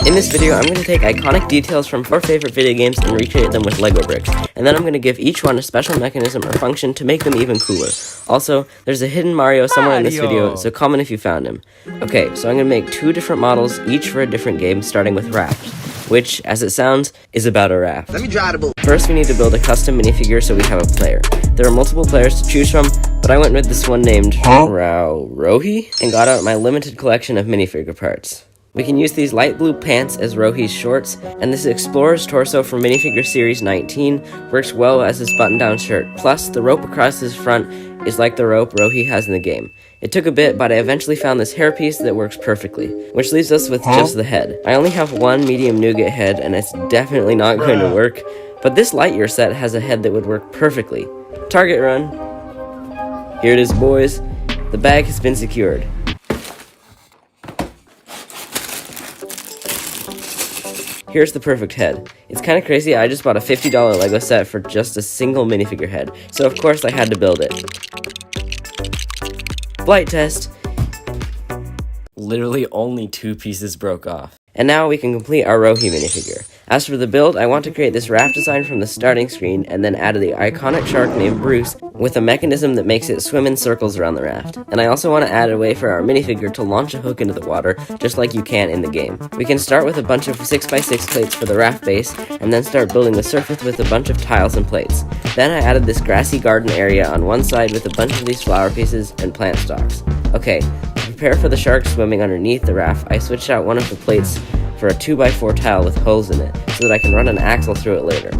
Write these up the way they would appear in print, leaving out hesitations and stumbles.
In this video, I'm going to take iconic details from 4 favorite video games and recreate them with LEGO bricks, and then I'm going to give each one a special mechanism or function to make them even cooler. Also, there's a hidden Mario somewhere in this video, so comment if you found him. Okay, so I'm going to make 2 different models, each for a different game, starting with Raft, which, as it sounds, is about a raft. Let me try the boat. First, we need to build a custom minifigure so we have a player. There are multiple players to choose from, but I went with this one named Rohi, and got out my limited collection of minifigure parts. We can use these light blue pants as Rohi's shorts, and this Explorer's torso from Minifigure Series 19 works well as his button-down shirt. Plus, the rope across his front is like the rope Rohi has in the game. It took a bit, but I eventually found this hairpiece that works perfectly, which leaves us with just the head. I only have one medium nougat head, and it's definitely not going to work, but this Lightyear set has a head that would work perfectly. Target run. Here it is, boys. The bag has been secured. Here's the perfect head. It's kind of crazy, I just bought a $50 LEGO set for just a single minifigure head, so of course I had to build it. Flight test! Literally only 2 pieces broke off. And now we can complete our Rohi minifigure. As for the build, I want to create this raft design from the starting screen and then add the iconic shark named Bruce with a mechanism that makes it swim in circles around the raft. And I also want to add a way for our minifigure to launch a hook into the water, just like you can in the game. We can start with a bunch of 6x6 plates for the raft base, and then start building the surface with a bunch of tiles and plates. Then I added this grassy garden area on one side with a bunch of these flower pieces and plant stalks. Okay, to prepare for the shark swimming underneath the raft, I switched out one of the plates for a 2x4 tile with holes in it, so that I can run an axle through it later.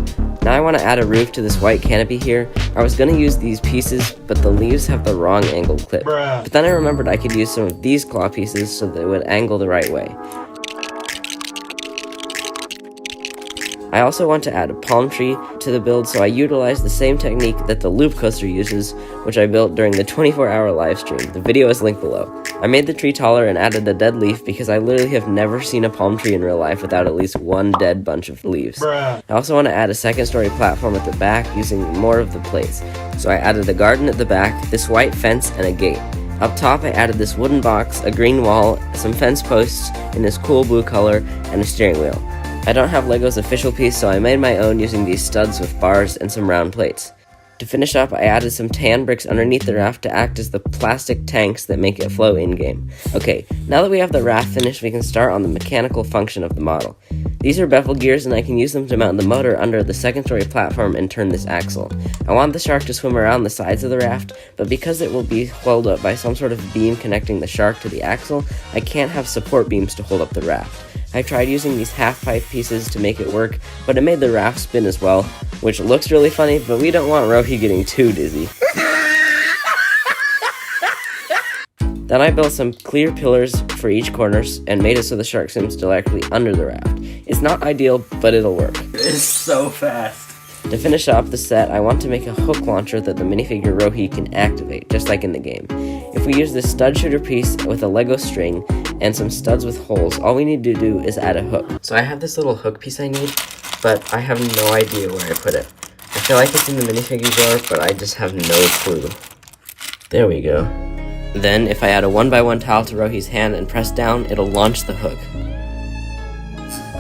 Now I want to add a roof to this white canopy here. I was going to use these pieces, but the leaves have the wrong angled clip. But then I remembered I could use some of these claw pieces so that it would angle the right way. I also want to add a palm tree to the build, so I utilized the same technique that the loop coaster uses, which I built during the 24-hour live stream. The video is linked below. I made the tree taller and added a dead leaf because I literally have never seen a palm tree in real life without at least one dead bunch of leaves. I also want to add a second-story platform at the back using more of the plates. So I added a garden at the back, this white fence, and a gate. Up top, I added this wooden box, a green wall, some fence posts in this cool blue color, and a steering wheel. I don't have LEGO's official piece, so I made my own using these studs with bars and some round plates. To finish up, I added some tan bricks underneath the raft to act as the plastic tanks that make it flow in-game. Okay, now that we have the raft finished, we can start on the mechanical function of the model. These are bevel gears, and I can use them to mount the motor under the second-story platform and turn this axle. I want the shark to swim around the sides of the raft, but because it will be held up by some sort of beam connecting the shark to the axle, I can't have support beams to hold up the raft. I tried using these half-pipe pieces to make it work, but it made the raft spin as well, which looks really funny, but we don't want Rohi getting too dizzy. Then I built some clear pillars for each corners and made it so the shark swims directly under the raft. It's not ideal, but it'll work. It's so fast. To finish off the set, I want to make a hook launcher that the minifigure Rohi can activate, just like in the game. If we use this stud shooter piece with a LEGO string and some studs with holes, all we need to do is add a hook. So I have this little hook piece I need, but I have no idea where I put it. I feel like it's in the minifigure drawer, but I just have no clue. There we go. Then, if I add a 1x1 tile to Rohi's hand and press down, it'll launch the hook.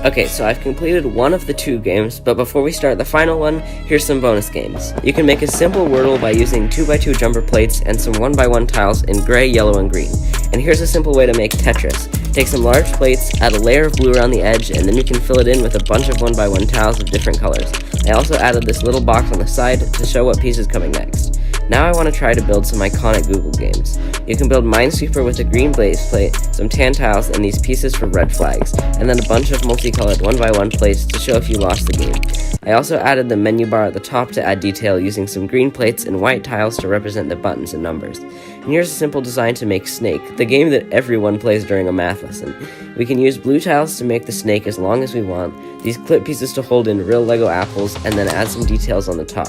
Okay, so I've completed one of the 2 games, but before we start the final one, here's some bonus games. You can make a simple Wordle by using 2x2 jumper plates and some 1x1 tiles in gray, yellow, and green. And here's a simple way to make Tetris. Take some large plates, add a layer of glue around the edge, and then you can fill it in with a bunch of 1x1 tiles of different colors. I also added this little box on the side to show what piece is coming next. Now I want to try to build some iconic Google games. You can build Minesweeper with a green blaze plate, some tan tiles, and these pieces for red flags, and then a bunch of multicolored 1x1 plates to show if you lost the game. I also added the menu bar at the top to add detail using some green plates and white tiles to represent the buttons and numbers. And here's a simple design to make Snake, the game that everyone plays during a math lesson. We can use blue tiles to make the snake as long as we want, these clip pieces to hold in real LEGO apples, and then add some details on the top.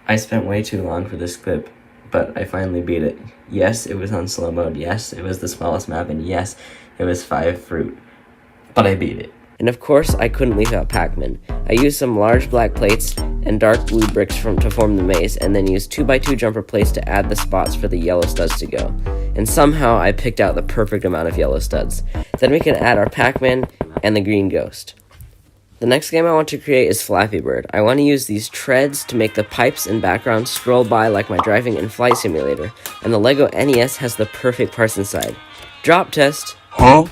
I spent way too long for this clip, but I finally beat it. Yes, it was on slow mode. Yes, it was the smallest map, and yes, it was 5 fruit. But I beat it. And of course, I couldn't leave out Pac-Man. I used some large black plates and dark blue bricks to form the maze, and then used 2x2 jumper plates to add the spots for the yellow studs to go. And somehow I picked out the perfect amount of yellow studs. Then we can add our Pac-Man and the green ghost. The next game I want to create is Flappy Bird. I want to use these treads to make the pipes and background scroll by like my driving and flight simulator, and the LEGO NES has the perfect parts inside. Drop test! Huh?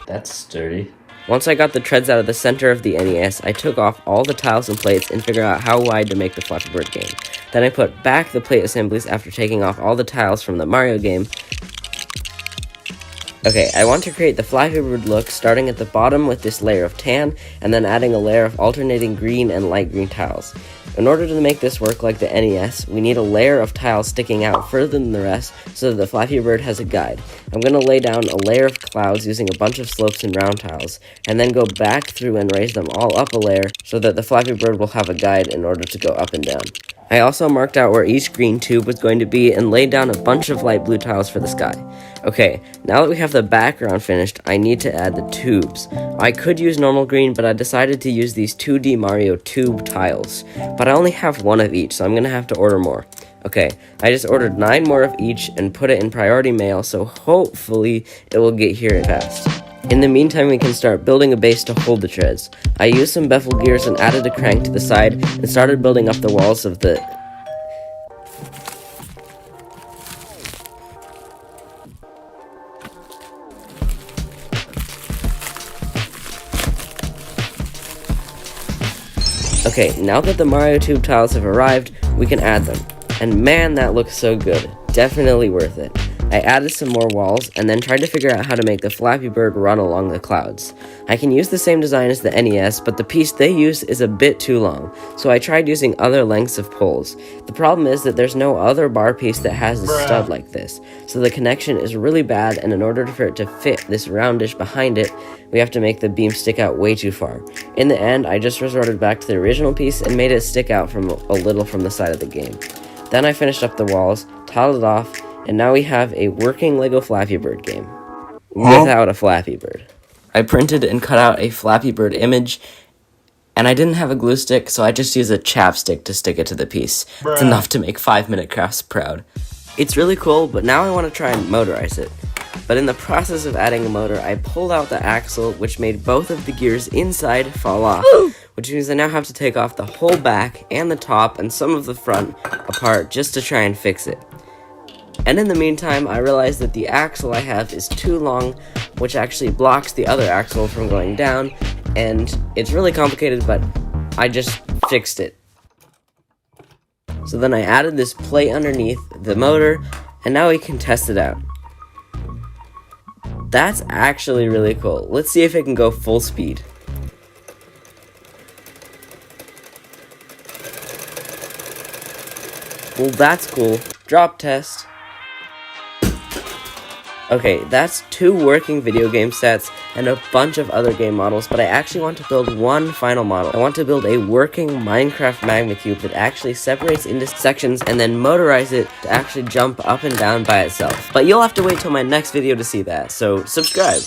That's sturdy. Once I got the treads out of the center of the NES, I took off all the tiles and plates and figured out how wide to make the Flappy Bird game. Then I put back the plate assemblies after taking off all the tiles from the Mario game. Okay, I want to create the Flappy Bird look starting at the bottom with this layer of tan and then adding a layer of alternating green and light green tiles. In order to make this work like the NES, we need a layer of tiles sticking out further than the rest so that the Flappy Bird has a guide. I'm going to lay down a layer of clouds using a bunch of slopes and round tiles, and then go back through and raise them all up a layer so that the Flappy Bird will have a guide in order to go up and down. I also marked out where each green tube was going to be and laid down a bunch of light blue tiles for the sky. Okay, now that we have the background finished, I need to add the tubes. I could use normal green, but I decided to use these 2D Mario tube tiles. But I only have one of each, so I'm gonna have to order more. Okay, I just ordered 9 more of each and put it in priority mail, so hopefully it will get here fast. In the meantime, we can start building a base to hold the treads. I used some bevel gears and added a crank to the side and started building up the walls of the... Okay, now that the Mario tube tiles have arrived, we can add them. And man, that looks so good. Definitely worth it. I added some more walls, and then tried to figure out how to make the Flappy Bird run along the clouds. I can use the same design as the NES, but the piece they use is a bit too long, so I tried using other lengths of poles. The problem is that there's no other bar piece that has a stud like this, so the connection is really bad, and in order for it to fit this roundish behind it, we have to make the beam stick out way too far. In the end, I just resorted back to the original piece and made it stick out from a little from the side of the game. Then I finished up the walls, tiled it off, and now we have a working LEGO Flappy Bird game. Without a Flappy Bird. I printed and cut out a Flappy Bird image, and I didn't have a glue stick, so I just used a chapstick to stick it to the piece. It's enough to make 5-minute crafts proud. It's really cool, but now I want to try and motorize it. But in the process of adding a motor, I pulled out the axle, which made both of the gears inside fall off, which means I now have to take off the whole back and the top and some of the front apart just to try and fix it. And in the meantime, I realized that the axle I have is too long, which actually blocks the other axle from going down, and it's really complicated, but I just fixed it. So then I added this plate underneath the motor, and now we can test it out. That's actually really cool. Let's see if it can go full speed. Well, that's cool. Drop test. Okay, that's 2 working video game sets and a bunch of other game models, but I actually want to build one final model. I want to build a working Minecraft magma cube that actually separates into sections and then motorize it to actually jump up and down by itself. But you'll have to wait till my next video to see that, so subscribe!